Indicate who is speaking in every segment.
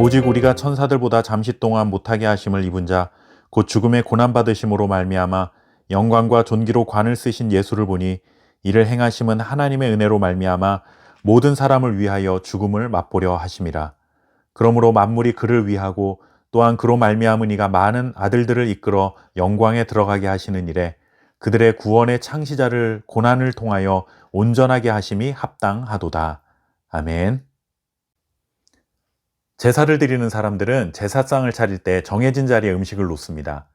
Speaker 1: 오직 우리가 천사들보다 잠시 동안 못하게 하심을 입은 자 곧 죽음의 고난 받으심으로 말미암아 영광과 존귀로 관을 쓰신 예수를 보니 이를 행하심은 하나님의 은혜로 말미암아 모든 사람을 위하여 죽음을 맛보려 하심이라. 그러므로 만물이 그를 위하고 또한 그로 말미암으니가 많은 아들들을 이끌어 영광에 들어가게 하시는 일에 그들의 구원의 창시자를 고난을 통하여 온전하게 하심이 합당하도다. 아멘. 제사를 드리는 사람들은 제사상을 차릴 때 정해진 자리에 음식을 놓습니다.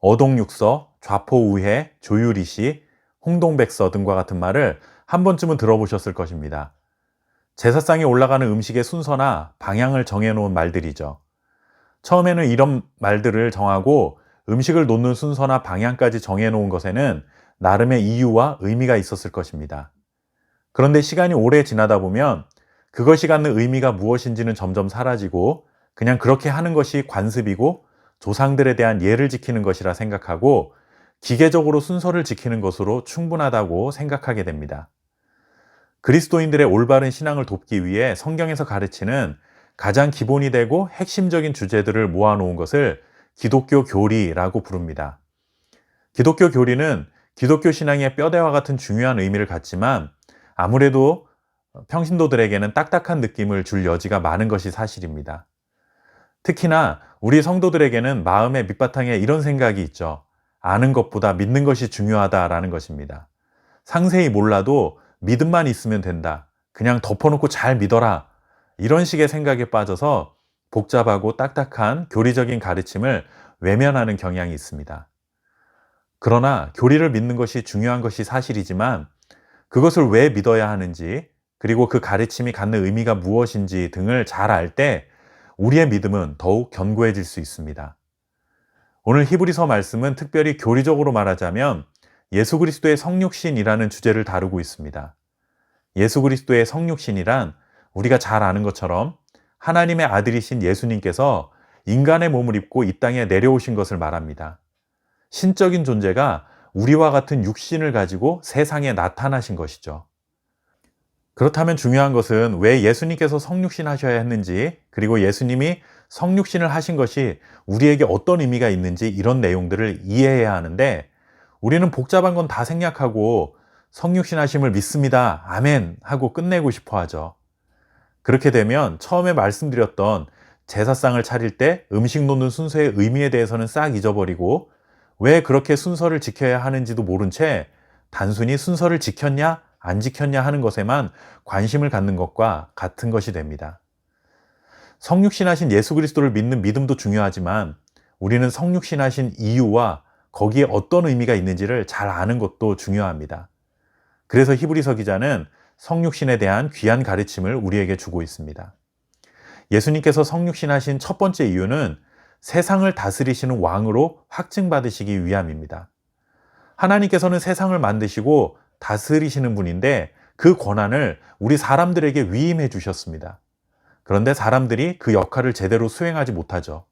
Speaker 1: 어동육서, 좌포우회, 조유리시, 홍동백서 등과 같은 말을 한 번쯤은 들어보셨을 것입니다. 제사상에 올라가는 음식의 순서나 방향을 정해놓은 말들이죠. 처음에는 이런 말들을 정하고 음식을 놓는 순서나 방향까지 정해놓은 것에는 나름의 이유와 의미가 있었을 것입니다. 그런데 시간이 오래 지나다 보면 그것이 갖는 의미가 무엇인지는 점점 사라지고 그냥 그렇게 하는 것이 관습이고 조상들에 대한 예를 지키는 것이라 생각하고 기계적으로 순서를 지키는 것으로 충분하다고 생각하게 됩니다. 그리스도인들의 올바른 신앙을 돕기 위해 성경에서 가르치는 가장 기본이 되고 핵심적인 주제들을 모아놓은 것을 기독교 교리라고 부릅니다. 기독교 교리는 기독교 신앙의 뼈대와 같은 중요한 의미를 갖지만 아무래도 평신도들에게는 딱딱한 느낌을 줄 여지가 많은 것이 사실입니다. 특히나 우리 성도들에게는 마음의 밑바탕에 이런 생각이 있죠. 아는 것보다 믿는 것이 중요하다라는 것입니다. 상세히 몰라도 믿음만 있으면 된다. 그냥 덮어놓고 잘 믿어라. 이런 식의 생각에 빠져서 복잡하고 딱딱한 교리적인 가르침을 외면하는 경향이 있습니다. 그러나 교리를 믿는 것이 중요한 것이 사실이지만 그것을 왜 믿어야 하는지 그리고 그 가르침이 갖는 의미가 무엇인지 등을 잘 알 때 우리의 믿음은 더욱 견고해질 수 있습니다. 오늘 히브리서 말씀은 특별히 교리적으로 말하자면 예수 그리스도의 성육신이라는 주제를 다루고 있습니다. 예수 그리스도의 성육신이란 우리가 잘 아는 것처럼 하나님의 아들이신 예수님께서 인간의 몸을 입고 이 땅에 내려오신 것을 말합니다. 신적인 존재가 우리와 같은 육신을 가지고 세상에 나타나신 것이죠. 그렇다면 중요한 것은 왜 예수님께서 성육신 하셔야 했는지, 그리고 예수님이 성육신을 하신 것이 우리에게 어떤 의미가 있는지 이런 내용들을 이해해야 하는데 우리는 복잡한 건 다 생략하고 성육신 하심을 믿습니다. 아멘 하고 끝내고 싶어 하죠. 그렇게 되면 처음에 말씀드렸던 제사상을 차릴 때 음식 놓는 순서의 의미에 대해서는 싹 잊어버리고 왜 그렇게 순서를 지켜야 하는지도 모른 채 단순히 순서를 지켰냐 안 지켰냐 하는 것에만 관심을 갖는 것과 같은 것이 됩니다. 성육신하신 예수 그리스도를 믿는 믿음도 중요하지만 우리는 성육신하신 이유와 거기에 어떤 의미가 있는지를 잘 아는 것도 중요합니다. 그래서 히브리서 기자는 성육신에 대한 귀한 가르침을 우리에게 주고 있습니다. 예수님께서 성육신하신 첫 번째 이유는 세상을 다스리시는 왕으로 확증받으시기 위함입니다. 하나님께서는 세상을 만드시고 다스리시는 분인데 그 권한을 우리 사람들에게 위임해 주셨습니다. 그런데 사람들이 그 역할을 제대로 수행하지 못하죠.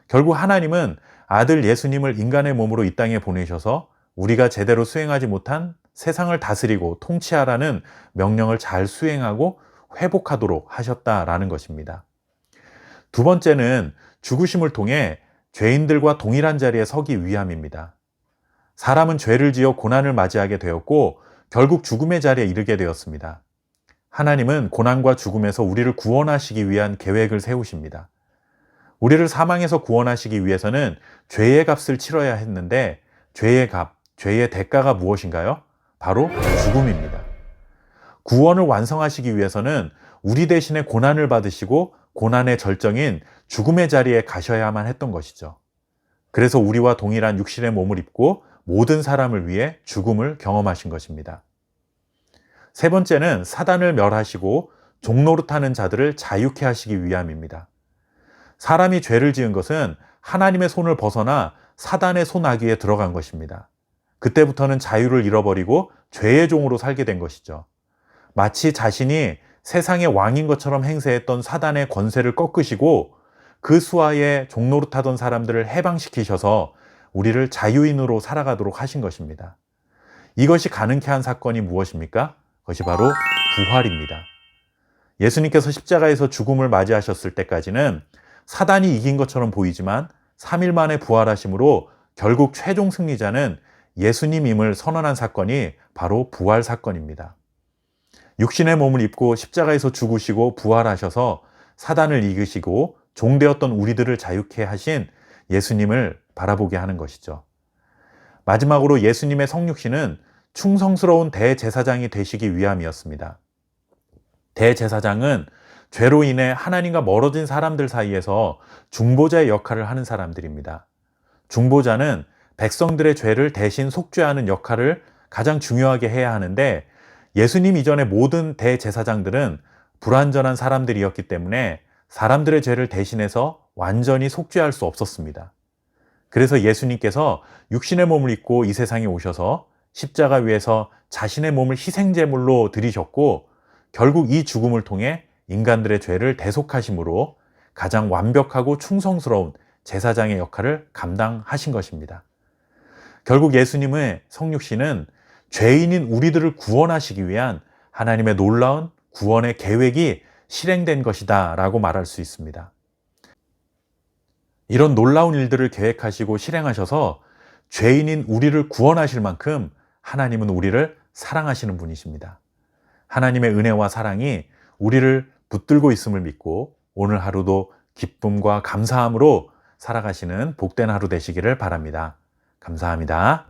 Speaker 1: 결국 하나님은 아들 예수님을 인간의 몸으로 이 땅에 보내셔서 우리가 제대로 수행하지 못한 세상을 다스리고 통치하라는 명령을 잘 수행하고 회복하도록 하셨다라는 것입니다. 두 번째는 죽으심을 통해 죄인들과 동일한 자리에 서기 위함입니다. 사람은 죄를 지어 고난을 맞이하게 되었고 결국 죽음의 자리에 이르게 되었습니다. 하나님은 고난과 죽음에서 우리를 구원하시기 위한 계획을 세우십니다. 우리를 사망에서 구원하시기 위해서는 죄의 값을 치러야 했는데 죄의 값, 죄의 대가가 무엇인가요? 바로 죽음입니다. 구원을 완성하시기 위해서는 우리 대신에 고난을 받으시고 고난의 절정인 죽음의 자리에 가셔야만 했던 것이죠. 그래서 우리와 동일한 육신의 몸을 입고 모든 사람을 위해 죽음을 경험하신 것입니다. 세 번째는 사단을 멸하시고 종노릇하는 자들을 자유케 하시기 위함입니다. 사람이 죄를 지은 것은 하나님의 손을 벗어나 사단의 손아귀에 들어간 것입니다. 그때부터는 자유를 잃어버리고 죄의 종으로 살게 된 것이죠. 마치 자신이 세상의 왕인 것처럼 행세했던 사단의 권세를 꺾으시고 그 수하에 종노릇하던 사람들을 해방시키셔서 우리를 자유인으로 살아가도록 하신 것입니다. 이것이 가능케 한 사건이 무엇입니까? 그것이 바로 부활입니다. 예수님께서 십자가에서 죽음을 맞이하셨을 때까지는 사단이 이긴 것처럼 보이지만 3일 만에 부활하심으로 결국 최종 승리자는 예수님임을 선언한 사건이 바로 부활 사건입니다. 육신의 몸을 입고 십자가에서 죽으시고 부활하셔서 사단을 이기시고 종되었던 우리들을 자유케 하신 예수님을 바라보게 하는 것이죠. 마지막으로 예수님의 성육신은 충성스러운 대제사장이 되시기 위함이었습니다. 대제사장은 죄로 인해 하나님과 멀어진 사람들 사이에서 중보자의 역할을 하는 사람들입니다. 중보자는 백성들의 죄를 대신 속죄하는 역할을 가장 중요하게 해야 하는데, 예수님 이전의 모든 대제사장들은 불완전한 사람들이었기 때문에 사람들의 죄를 대신해서 완전히 속죄할 수 없었습니다. 그래서 예수님께서 육신의 몸을 입고 이 세상에 오셔서 십자가 위에서 자신의 몸을 희생제물로 드리셨고, 결국 이 죽음을 통해 인간들의 죄를 대속하심으로 가장 완벽하고 충성스러운 제사장의 역할을 감당하신 것입니다. 결국 예수님의 성육신은 죄인인 우리들을 구원하시기 위한 하나님의 놀라운 구원의 계획이 실행된 것이다 라고 말할 수 있습니다. 이런 놀라운 일들을 계획하시고 실행하셔서 죄인인 우리를 구원하실 만큼 하나님은 우리를 사랑하시는 분이십니다. 하나님의 은혜와 사랑이 우리를 붙들고 있음을 믿고 오늘 하루도 기쁨과 감사함으로 살아가시는 복된 하루 되시기를 바랍니다. 감사합니다.